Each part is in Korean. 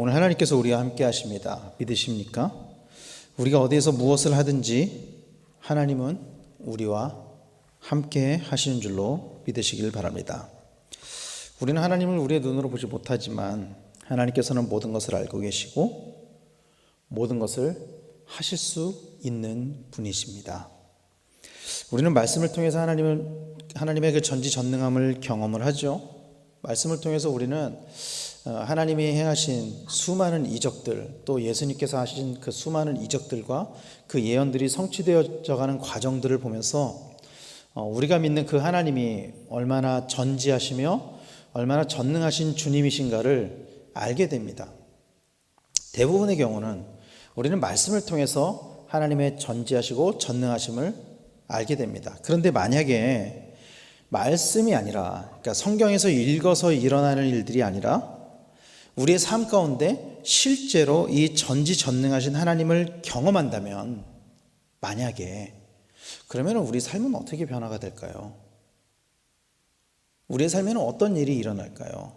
오늘 하나님께서 우리와 함께 하십니다. 믿으십니까? 우리가 어디에서 무엇을 하든지 하나님은 우리와 함께 하시는 줄로 믿으시길 바랍니다. 우리는 하나님을 우리의 눈으로 보지 못하지만 하나님께서는 모든 것을 알고 계시고 모든 것을 하실 수 있는 분이십니다. 우리는 말씀을 통해서 하나님의 그 전지전능함을 경험을 하죠. 말씀을 통해서 우리는 하나님이 행하신 수많은 이적들, 또 예수님께서 하신 그 수많은 이적들과 그 예언들이 성취되어져가는 과정들을 보면서 우리가 믿는 그 하나님이 얼마나 전지하시며 얼마나 전능하신 주님이신가를 알게 됩니다. 대부분의 경우는 우리는 말씀을 통해서 하나님의 전지하시고 전능하심을 알게 됩니다. 그런데 만약에 말씀이 아니라, 그러니까 성경에서 읽어서 일어나는 일들이 아니라 우리의 삶 가운데 실제로 이 전지전능하신 하나님을 경험한다면, 만약에, 그러면 우리 삶은 어떻게 변화가 될까요? 우리의 삶에는 어떤 일이 일어날까요?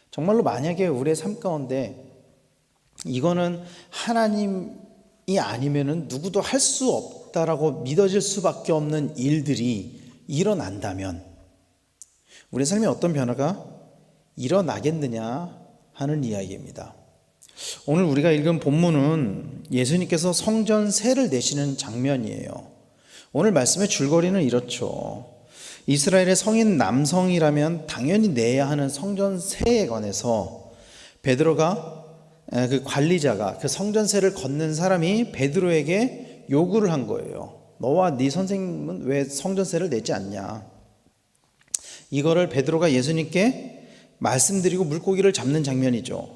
정말로 만약에 우리의 삶 가운데 이거는 하나님이 아니면은 누구도 할 수 없다라고 믿어질 수밖에 없는 일들이 일어난다면 우리의 삶에 어떤 변화가 일어나겠느냐 하는 이야기입니다. 오늘 우리가 읽은 본문은 예수님께서 성전세를 내시는 장면이에요. 오늘 말씀의 줄거리는 이렇죠. 이스라엘의 성인 남성이라면 당연히 내야 하는 성전세에 관해서 베드로가, 그 관리자가, 그 성전세를 걷는 사람이 베드로에게 요구를 한 거예요. 너와 네 선생님은 왜 성전세를 내지 않냐? 이거를 베드로가 예수님께 말씀드리고 물고기를 잡는 장면이죠.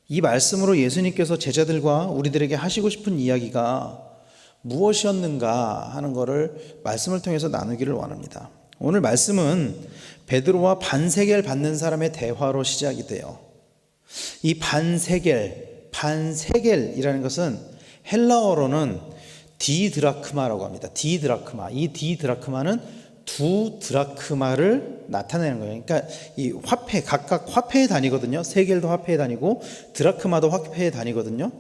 이 말씀으로 예수님께서 제자들과 우리들에게 하시고 싶은 이야기가 무엇이었는가 하는 것을 말씀을 통해서 나누기를 원합니다. 오늘 말씀은 베드로와 반세겔 받는 사람의 대화로 시작이 돼요. 이 반세겔이라는 것은 헬라어로는 디드라크마라고 합니다. 디드라크마. 이 디드라크마는 두 드라크마를 나타내는 거예요. 그러니까 이 화폐, 각각 화폐의 단위거든요. 세겔도 화폐의 단위고 드라크마도 화폐의 단위거든요.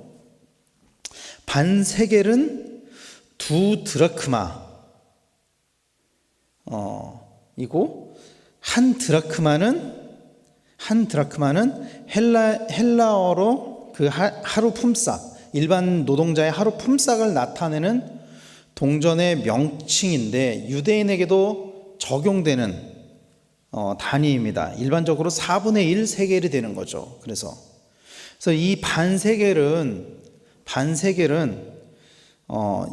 반세겔은 두 드라크마 이고 한 드라크마는 헬라어로 그 하루 품삯, 일반 노동자의 하루 품삯을 나타내는 동전의 명칭인데 유대인에게도 적용되는 단위입니다. 일반적으로 4분의 1 세겔이 되는 거죠. 그래서 이 반세겔은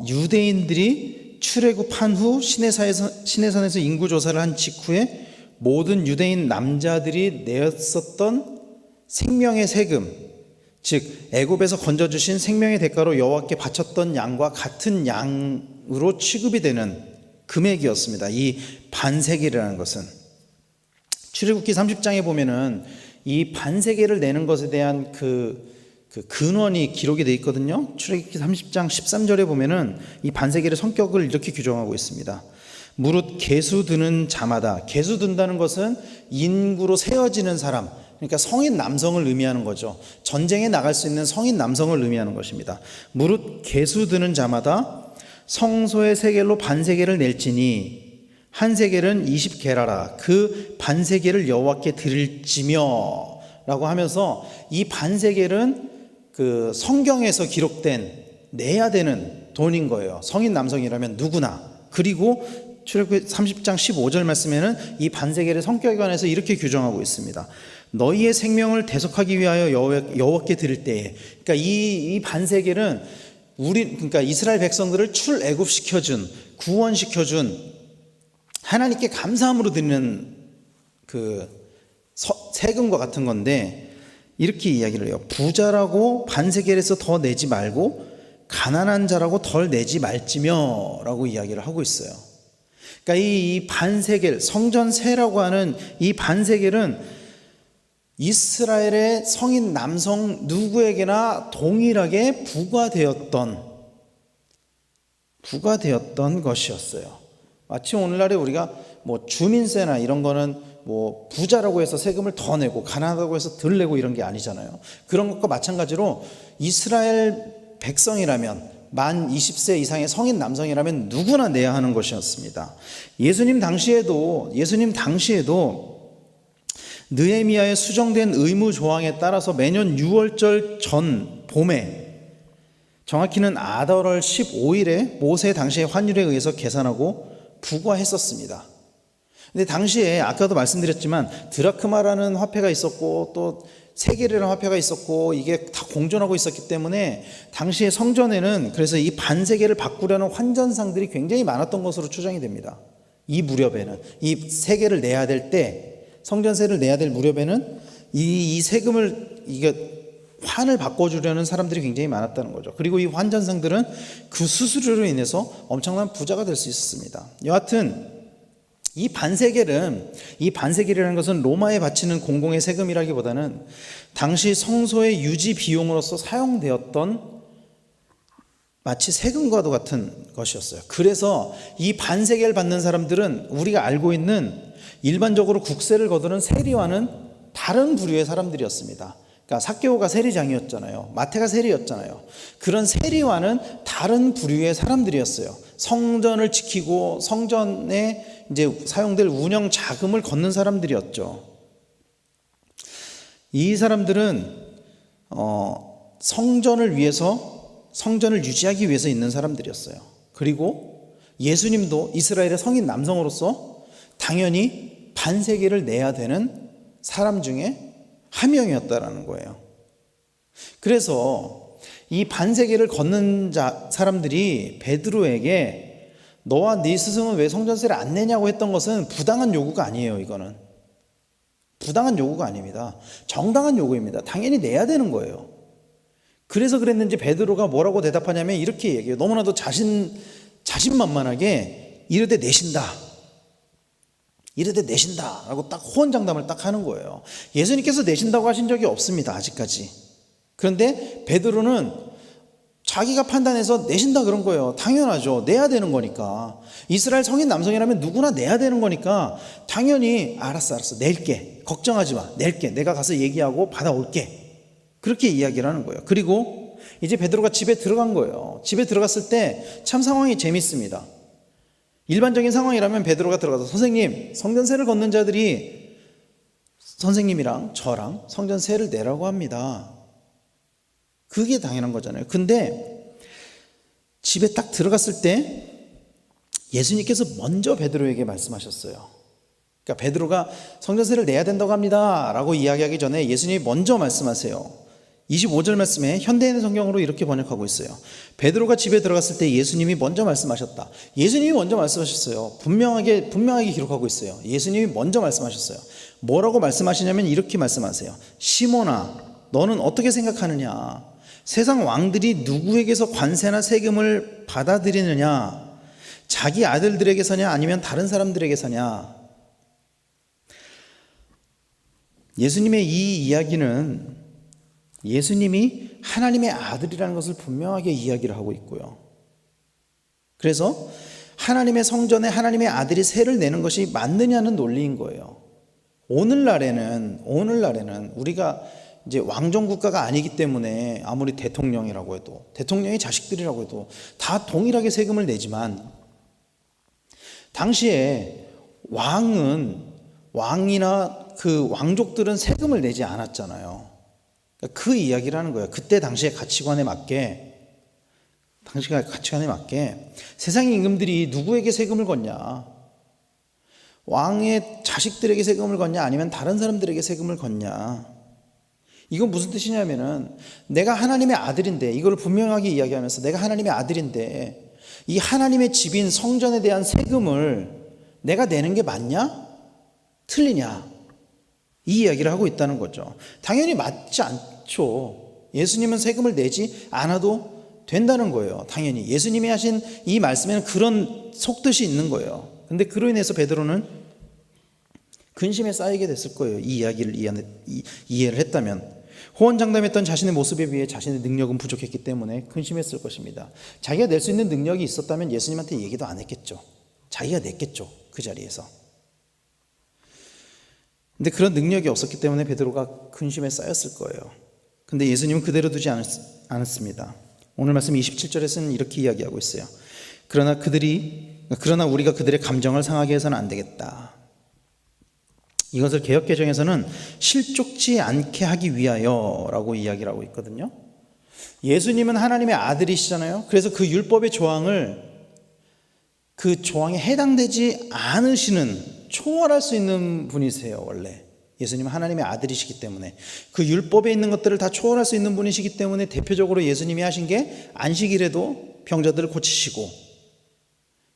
유대인들이 출애굽한 후 시내산에서 인구조사를 한 직후에 모든 유대인 남자들이 내었었던 생명의 세금, 즉 애굽에서 건져주신 생명의 대가로 여호와께 바쳤던 양과 같은 양으로 취급이 되는 금액이었습니다. 이 반세겔이라는 것은 출애굽기 30장에 보면은 이 반세겔을 내는 것에 대한 그 근원이 기록이 되어 있거든요. 출애굽기 30장 13절에 보면은 이 반세겔의 성격을 이렇게 규정하고 있습니다. 무릇 계수드는 자마다, 계수든다는 것은 인구로 세어지는 사람, 그러니까 성인 남성을 의미하는 거죠. 전쟁에 나갈 수 있는 성인 남성을 의미하는 것입니다. 무릇 계수드는 자마다 성소의 세겔로 반세겔을 낼지니 한 세겔은 20게라라. 그 반세겔을 여호와께 드릴지며 라고 하면서 이 반세겔은 그 성경에서 기록된 내야 되는 돈인 거예요. 성인 남성이라면 누구나. 그리고 출애굽기 30장 15절 말씀에는 이 반세겔의 성격에 관해서 이렇게 규정하고 있습니다. 너희의 생명을 대속하기 위하여 여호와께 드릴 때에, 그러니까 이 반세겔은 그러니까 이스라엘 백성들을 출애굽시켜준, 구원시켜준 하나님께 감사함으로 드리는 그 세금과 같은 건데, 이렇게 이야기를 해요. 부자라고 반세겔에서 더 내지 말고 가난한 자라고 덜 내지 말지며 라고 이야기를 하고 있어요. 그러니까 이 반세겔, 성전세라고 하는 이 반세겔은 이스라엘의 성인 남성 누구에게나 동일하게 부과되었던 것이었어요. 마치 오늘날에 우리가 뭐 주민세나 이런 거는 뭐 부자라고 해서 세금을 더 내고 가난하다고 해서 덜 내고 이런 게 아니잖아요. 그런 것과 마찬가지로 이스라엘 백성이라면 만 20세 이상의 성인 남성이라면 누구나 내야 하는 것이었습니다. 예수님 당시에도 느헤미야의 수정된 의무 조항에 따라서 매년 6월절 전 봄에, 정확히는 아달월 15일에 모세 당시의 환율에 의해서 계산하고 부과했었습니다. 근데 당시에 아까도 말씀드렸지만 드라크마라는 화폐가 있었고 또 세겔이라는 화폐가 있었고 이게 다 공존하고 있었기 때문에 당시에 성전에는 그래서 이 반세겔을 바꾸려는 환전상들이 굉장히 많았던 것으로 추정이 됩니다. 이 무렵에는 이 세겔을 내야 될 때, 성전세를 내야 될 무렵에는 이 세금을 환을 바꿔주려는 사람들이 굉장히 많았다는 거죠. 그리고 이 환전상들은 그 수수료로 인해서 엄청난 부자가 될 수 있었습니다. 여하튼 이 반세겔이라는 것은 로마에 바치는 공공의 세금이라기보다는 당시 성소의 유지 비용으로서 사용되었던 마치 세금과도 같은 것이었어요. 그래서 이 반세겔 받는 사람들은 우리가 알고 있는 일반적으로 국세를 거두는 세리와는 다른 부류의 사람들이었습니다. 그러니까 삭개오가 세리장이었잖아요. 마태가 세리였잖아요. 그런 세리와는 다른 부류의 사람들이었어요. 성전을 지키고 성전에 이제 사용될 운영 자금을 걷는 사람들이었죠. 이 사람들은 성전을 유지하기 위해서 있는 사람들이었어요. 그리고 예수님도 이스라엘의 성인 남성으로서 당연히 반세겔을 내야 되는 사람 중에 한 명이었다라는 거예요. 그래서 이 반세겔을 걷는 사람들이 베드로에게 너와 네 스승은 왜 성전세를 안 내냐고 했던 것은 부당한 요구가 아니에요. 이거는 부당한 요구가 아닙니다. 정당한 요구입니다. 당연히 내야 되는 거예요. 그래서 그랬는지 베드로가 뭐라고 대답하냐면 이렇게 얘기해요. 너무나도 자신만만하게 이르되 내신다 라고 딱 호언장담을 딱 하는 거예요. 예수님께서 내신다고 하신 적이 없습니다. 아직까지. 그런데 베드로는 자기가 판단해서 내신다 그런 거예요. 당연하죠. 내야 되는 거니까. 이스라엘 성인 남성이라면 누구나 내야 되는 거니까 당연히 알았어 낼게. 걱정하지 마. 낼게. 내가 가서 얘기하고 받아올게. 그렇게 이야기를 하는 거예요. 그리고 이제 베드로가 집에 들어간 거예요. 집에 들어갔을 때 참 상황이 재밌습니다. 일반적인 상황이라면 베드로가 들어가서 선생님, 성전세를 걷는 자들이 선생님이랑 저랑 성전세를 내라고 합니다. 그게 당연한 거잖아요. 근데 집에 딱 들어갔을 때 예수님께서 먼저 베드로에게 말씀하셨어요. 그러니까 베드로가 성전세를 내야 된다고 합니다 라고 이야기하기 전에 예수님이 먼저 말씀하세요. 25절 말씀에 현대인의 성경으로 이렇게 번역하고 있어요. 베드로가 집에 들어갔을 때 예수님이 먼저 말씀하셨다. 예수님이 먼저 말씀하셨어요. 분명하게 기록하고 있어요. 예수님이 먼저 말씀하셨어요. 뭐라고 말씀하시냐면 이렇게 말씀하세요. 시몬아, 너는 어떻게 생각하느냐? 세상 왕들이 누구에게서 관세나 세금을 받아들이느냐? 자기 아들들에게서냐 아니면 다른 사람들에게서냐? 예수님의 이 이야기는 예수님이 하나님의 아들이라는 것을 분명하게 이야기를 하고 있고요. 그래서 하나님의 성전에 하나님의 아들이 세를 내는 것이 맞느냐는 논리인 거예요. 오늘날에는 우리가 이제 왕정국가가 아니기 때문에 아무리 대통령이라고 해도 대통령의 자식들이라고 해도 다 동일하게 세금을 내지만 당시에 왕이나 그 왕족들은 세금을 내지 않았잖아요. 그 이야기를 하는 거예요. 그때 당시의 가치관에 맞게 세상의 임금들이 누구에게 세금을 걷냐? 왕의 자식들에게 세금을 걷냐? 아니면 다른 사람들에게 세금을 걷냐? 이건 무슨 뜻이냐면은 내가 하나님의 아들인데, 이걸 분명하게 이야기하면서 내가 하나님의 아들인데 이 하나님의 집인 성전에 대한 세금을 내가 내는 게 맞냐? 틀리냐? 이 이야기를 하고 있다는 거죠. 당연히 맞지 않죠. 예수님은 세금을 내지 않아도 된다는 거예요. 당연히 예수님이 하신 이 말씀에는 그런 속뜻이 있는 거예요. 근데 그로 인해서 베드로는 근심에 쌓이게 됐을 거예요. 이 이야기를 이해를 했다면. 호언장담했던 자신의 모습에 비해 자신의 능력은 부족했기 때문에 근심했을 것입니다. 자기가 낼 수 있는 능력이 있었다면 예수님한테 얘기도 안 했겠죠. 자기가 냈겠죠. 그 자리에서. 근데 그런 능력이 없었기 때문에 베드로가 근심에 쌓였을 거예요. 근데 예수님은 그대로 두지 않았습니다. 오늘 말씀 27절에서는 이렇게 이야기하고 있어요. 그러나 우리가 그들의 감정을 상하게 해서는 안 되겠다. 이것을 개역개정에서는 실족지 않게 하기 위하여라고 이야기를 하고 있거든요. 예수님은 하나님의 아들이시잖아요. 그래서 그 율법의 조항을 그 조항에 해당되지 않으시는, 초월할 수 있는 분이세요. 원래 예수님은 하나님의 아들이시기 때문에 그 율법에 있는 것들을 다 초월할 수 있는 분이시기 때문에 대표적으로 예수님이 하신 게 안식일에도 병자들을 고치시고,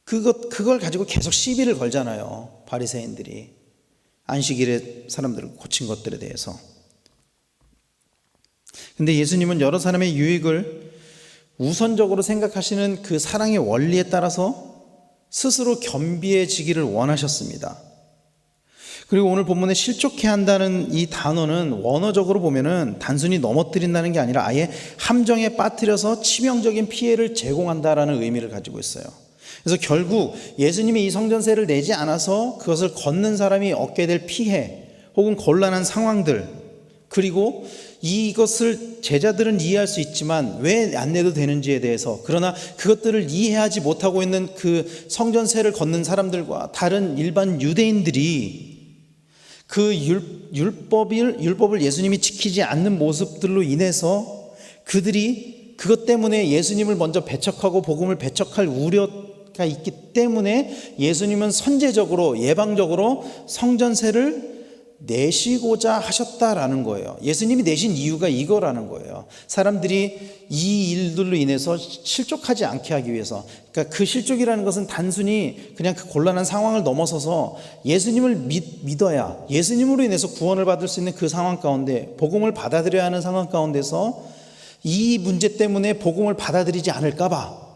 그걸 가지고 계속 시비를 걸잖아요. 바리새인들이 안식일에 사람들을 고친 것들에 대해서. 근데 예수님은 여러 사람의 유익을 우선적으로 생각하시는 그 사랑의 원리에 따라서 스스로 겸비해지기를 원하셨습니다. 그리고 오늘 본문에 실족해 한다는 이 단어는 원어적으로 보면은 단순히 넘어뜨린다는 게 아니라 아예 함정에 빠뜨려서 치명적인 피해를 제공한다라는 의미를 가지고 있어요. 그래서 결국 예수님이 이 성전세를 내지 않아서 그것을 걷는 사람이 얻게 될 피해 혹은 곤란한 상황들, 그리고 이것을 제자들은 이해할 수 있지만 왜 안 내도 되는지에 대해서, 그러나 그것들을 이해하지 못하고 있는 그 성전세를 걷는 사람들과 다른 일반 유대인들이 그 율법을 예수님이 지키지 않는 모습들로 인해서 그들이 그것 때문에 예수님을 먼저 배척하고 복음을 배척할 우려가 있기 때문에 예수님은 선제적으로, 예방적으로 성전세를 내시고자 하셨다라는 거예요. 예수님이 내신 이유가 이거라는 거예요. 사람들이 이 일들로 인해서 실족하지 않게 하기 위해서. 그러니까 그 실족이라는 것은 단순히 그냥 그 곤란한 상황을 넘어서서 예수님을 믿어야 예수님으로 인해서 구원을 받을 수 있는 그 상황 가운데, 복음을 받아들여야 하는 상황 가운데서 이 문제 때문에 복음을 받아들이지 않을까 봐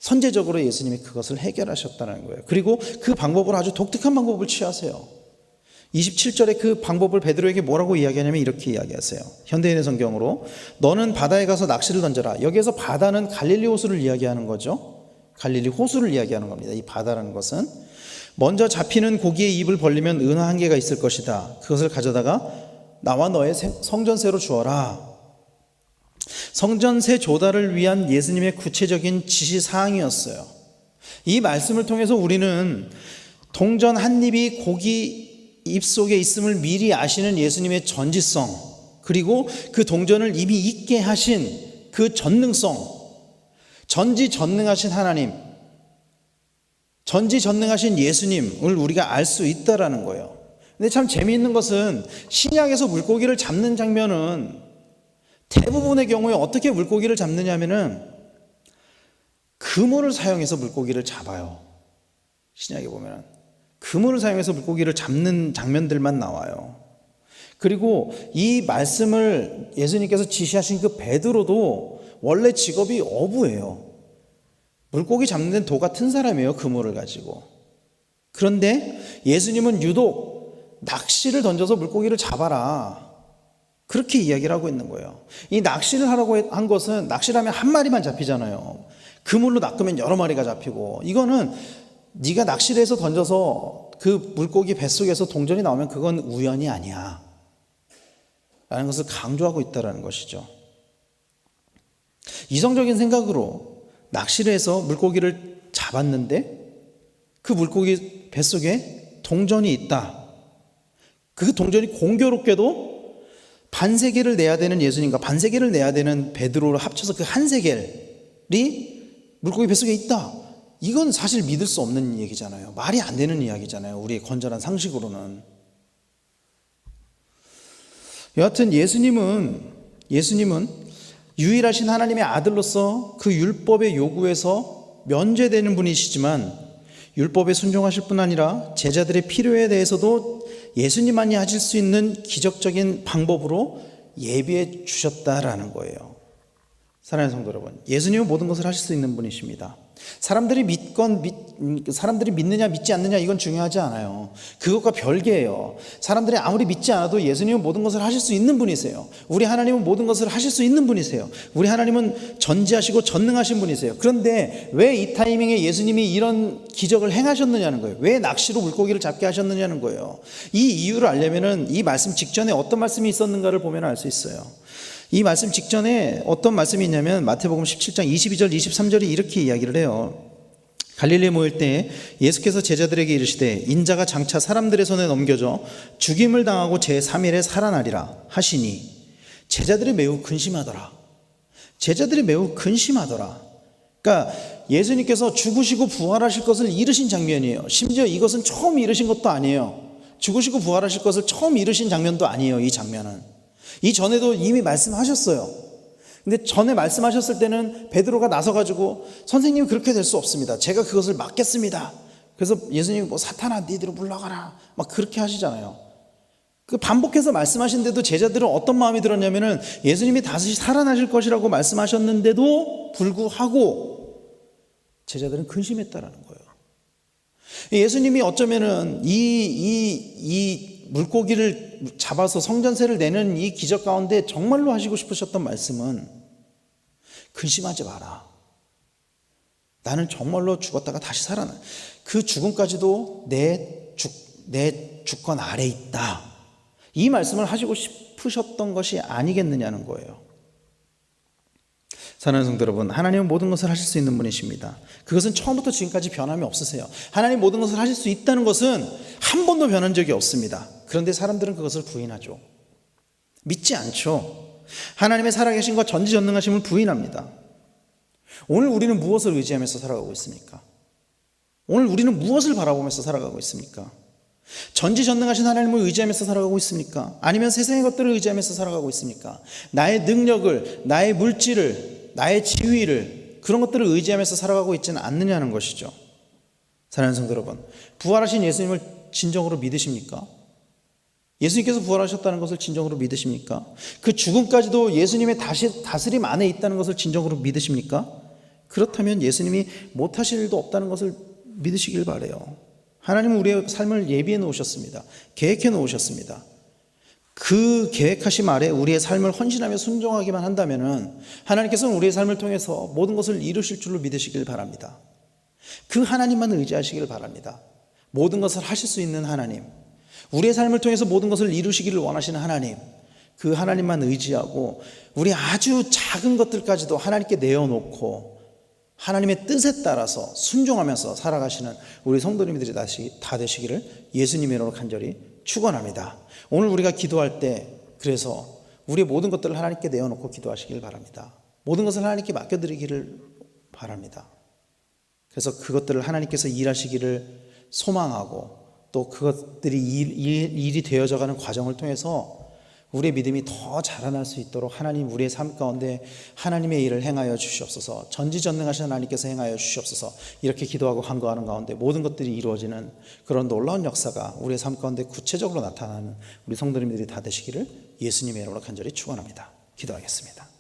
선제적으로 예수님이 그것을 해결하셨다는 거예요. 그리고 그 방법을 아주 독특한 방법을 취하세요. 27절에 그 방법을 베드로에게 뭐라고 이야기하냐면 이렇게 이야기하세요. 현대인의 성경으로 너는 바다에 가서 낚시를 던져라. 여기에서 바다는 갈릴리 호수를 이야기하는 거죠. 갈릴리 호수를 이야기하는 겁니다. 이 바다라는 것은 먼저 잡히는 고기의 입을 벌리면 은화 한 개가 있을 것이다. 그것을 가져다가 나와 너의 성전세로 주어라. 성전세 조달을 위한 예수님의 구체적인 지시사항이었어요. 이 말씀을 통해서 우리는 동전 한 입이 고기 입속에 있음을 미리 아시는 예수님의 전지성, 그리고 그 동전을 이미 있게 하신 그 전능성, 전지전능하신 하나님, 전지전능하신 예수님을 우리가 알 수 있다라는 거예요. 근데 참 재미있는 것은 신약에서 물고기를 잡는 장면은 대부분의 경우에 어떻게 물고기를 잡느냐면은 그물을 사용해서 물고기를 잡아요. 신약에 보면 그물을 사용해서 물고기를 잡는 장면들만 나와요. 그리고 이 말씀을 예수님께서 지시하신 그 베드로도 원래 직업이 어부예요. 물고기 잡는 데는 도 같은 사람이에요. 그물을 가지고. 그런데 예수님은 유독 낚시를 던져서 물고기를 잡아라, 그렇게 이야기를 하고 있는 거예요. 이 낚시를 하라고 한 것은, 낚시를 하면 한 마리만 잡히잖아요. 그물로 낚으면 여러 마리가 잡히고, 이거는 네가 낚시를 해서 던져서 그 물고기 뱃속에서 동전이 나오면 그건 우연이 아니야 라는 것을 강조하고 있다는 것이죠. 이성적인 생각으로 낚시를 해서 물고기를 잡았는데 그 물고기 뱃속에 동전이 있다. 그 동전이 공교롭게도 반세겔을 내야 되는 예수님과 반세겔을 내야 되는 베드로를 합쳐서 그 한 세겔이 물고기 뱃속에 있다. 이건 사실 믿을 수 없는 얘기잖아요. 말이 안 되는 이야기잖아요. 우리의 건전한 상식으로는. 여하튼 예수님은 유일하신 하나님의 아들로서 그 율법의 요구에서 면제되는 분이시지만, 율법에 순종하실 뿐 아니라 제자들의 필요에 대해서도 예수님만이 하실 수 있는 기적적인 방법으로 예비해 주셨다라는 거예요. 사랑하는 성도 여러분, 예수님은 모든 것을 하실 수 있는 분이십니다. 사람들이 믿건 사람들이 믿느냐 믿지 않느냐 이건 중요하지 않아요. 그것과 별개예요. 사람들이 아무리 믿지 않아도 예수님은 모든 것을 하실 수 있는 분이세요. 우리 하나님은 모든 것을 하실 수 있는 분이세요. 우리 하나님은 전지하시고 전능하신 분이세요. 그런데 왜 이 타이밍에 예수님이 이런 기적을 행하셨느냐는 거예요. 왜 낚시로 물고기를 잡게 하셨느냐는 거예요. 이 이유를 알려면은 이 말씀 직전에 어떤 말씀이 있었는가를 보면 알 수 있어요. 이 말씀 직전에 어떤 말씀이 있냐면 마태복음 17장 22절 23절이 이렇게 이야기를 해요. 갈릴리에 모일 때 예수께서 제자들에게 이르시되 인자가 장차 사람들의 손에 넘겨져 죽임을 당하고 제3일에 살아나리라 하시니 제자들이 매우 근심하더라. 제자들이 매우 근심하더라. 그러니까 예수님께서 죽으시고 부활하실 것을 이루신 장면이에요. 심지어 이것은 처음 이루신 것도 아니에요. 죽으시고 부활하실 것을 처음 이루신 장면도 아니에요. 이 장면은 이전에도 이미 말씀하셨어요. 근데 전에 말씀하셨을 때는 베드로가 나서가지고 선생님 그렇게 될 수 없습니다. 제가 그것을 막겠습니다. 그래서 예수님이 뭐 사탄아 니들로 물러가라 막 그렇게 하시잖아요. 그 반복해서 말씀하신데도 제자들은 어떤 마음이 들었냐면은 예수님이 다시 살아나실 것이라고 말씀하셨는데도 불구하고 제자들은 근심했다라는 거예요. 예수님이 어쩌면은 이 물고기를 잡아서 성전세를 내는 이 기적 가운데 정말로 하시고 싶으셨던 말씀은 근심하지 마라. 나는 정말로 죽었다가 다시 살아나. 그 죽음까지도 내 주권 아래 있다. 이 말씀을 하시고 싶으셨던 것이 아니겠느냐는 거예요. 사랑하는 성도 여러분, 하나님은 모든 것을 하실 수 있는 분이십니다. 그것은 처음부터 지금까지 변함이 없으세요. 하나님 모든 것을 하실 수 있다는 것은 한 번도 변한 적이 없습니다. 그런데 사람들은 그것을 부인하죠. 믿지 않죠. 하나님의 살아계심과 전지전능하심을 부인합니다. 오늘 우리는 무엇을 의지하면서 살아가고 있습니까? 오늘 우리는 무엇을 바라보면서 살아가고 있습니까? 전지전능하신 하나님을 의지하면서 살아가고 있습니까? 아니면 세상의 것들을 의지하면서 살아가고 있습니까? 나의 능력을, 나의 물질을, 나의 지위를 그런 것들을 의지하면서 살아가고 있지는 않느냐는 것이죠. 사랑하는 성도 여러분, 부활하신 예수님을 진정으로 믿으십니까? 예수님께서 부활하셨다는 것을 진정으로 믿으십니까? 그 죽음까지도 예수님의 다스림 안에 있다는 것을 진정으로 믿으십니까? 그렇다면 예수님이 못하실 일도 없다는 것을 믿으시길 바라요. 하나님은 우리의 삶을 예비해 놓으셨습니다. 계획해 놓으셨습니다. 그 계획하심 아래 우리의 삶을 헌신하며 순종하기만 한다면 하나님께서는 우리의 삶을 통해서 모든 것을 이루실 줄로 믿으시길 바랍니다. 그 하나님만 의지하시길 바랍니다. 모든 것을 하실 수 있는 하나님, 우리의 삶을 통해서 모든 것을 이루시기를 원하시는 하나님, 그 하나님만 의지하고 우리 아주 작은 것들까지도 하나님께 내어놓고 하나님의 뜻에 따라서 순종하면서 살아가시는 우리 성도님들이 다 되시기를 예수님의 이름으로 간절히 축원합니다. 오늘 우리가 기도할 때 그래서 우리의 모든 것들을 하나님께 내어놓고 기도하시길 바랍니다. 모든 것을 하나님께 맡겨드리기를 바랍니다. 그래서 그것들을 하나님께서 일하시기를 소망하고 또 그것들이 일이 되어져가는 과정을 통해서 우리의 믿음이 더 자라날 수 있도록 하나님 우리의 삶 가운데 하나님의 일을 행하여 주시옵소서. 전지전능하신 하나님께서 행하여 주시옵소서. 이렇게 기도하고 간구하는 가운데 모든 것들이 이루어지는 그런 놀라운 역사가 우리의 삶 가운데 구체적으로 나타나는 우리 성도님들이 다 되시기를 예수님의 이름으로 간절히 축원합니다. 기도하겠습니다.